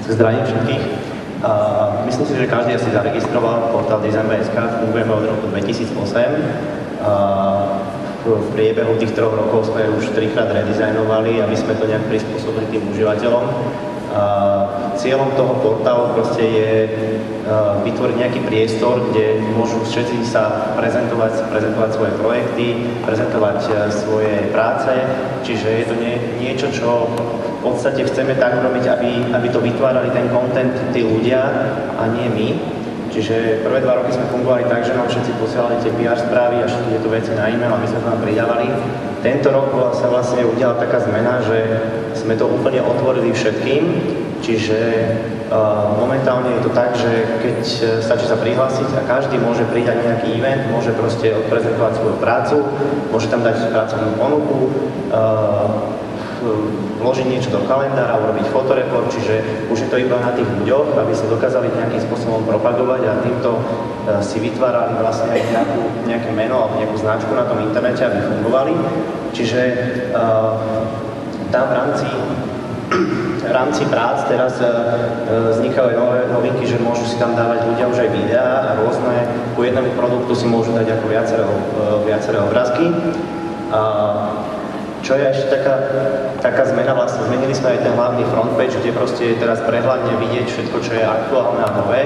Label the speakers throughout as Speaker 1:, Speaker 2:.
Speaker 1: Zdravím všetkých. Myslím si, že každý asi zaregistroval portál Design.sk, fungujeme od roku 2008. V priebehu tých 3 rokov sme už 3-krát redizajnovali, aby sme to nejak prispôsobili tým užívateľom. Cieľom toho portálu proste je vytvoriť nejaký priestor, kde môžu všetci sa prezentovať svoje projekty, prezentovať svoje práce, čiže je to niečo, čo v podstate chceme tak robiť, aby to vytvárali ten content tí ľudia a nie my. Čiže prvé 2 roky sme fungovali tak, že nám všetci posielali tie PR správy a všetky tieto veci na e-mail a my sme to tam pridávali. Tento rok sa vlastne udiala taká zmena, že sme to úplne otvorili všetkým, čiže momentálne je to tak, že keď stačí sa prihlásiť a každý môže pridať nejaký event, môže proste odprezentovať svoju prácu, môže tam dať pracovnú ponuku, vložiť niečo do kalendára, urobiť fotoreport, čiže už je to iba na tých ľuďoch, aby sa dokázali nejakým spôsobom propagovať a týmto si vytvárali vlastne aj nejaké meno alebo nejakú značku na tom internete, aby fungovali. Čiže tam v rámci prác teraz vznikajú aj nové novinky, že môžu si tam dávať ľudia už aj videá a rôzne, ku jednému produktu si môžu dať ako viaceré obrázky. Čo je ešte taká zmena, vlastne zmenili sme aj ten hlavný frontpage, kde proste je teraz prehľadne vidieť všetko, čo je aktuálne a nové,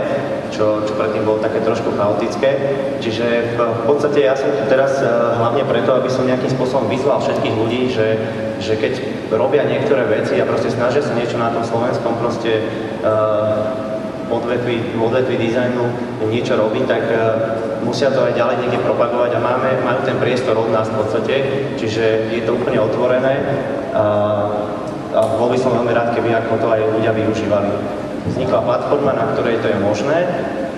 Speaker 1: čo predtým bolo také trošku chaotické. Čiže v podstate ja som tu teraz hlavne preto, aby som nejakým spôsobom vyzval všetkých ľudí, že keď robia niektoré veci a proste snažia sa niečo na tom slovenskom proste odvetví dizajnu niečo robiť, tak musia to aj ďalej niekde propagovať a majú ten priestor od nás v podstate, čiže je to úplne otvorené a bol by som veľmi rád, keby ako to aj ľudia využívali. Vznikla platforma, na ktorej to je možné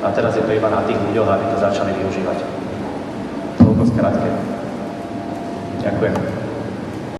Speaker 1: a teraz je to iba na tých ľuďoch, aby to začali využívať. Toľko skrátke. Ďakujem.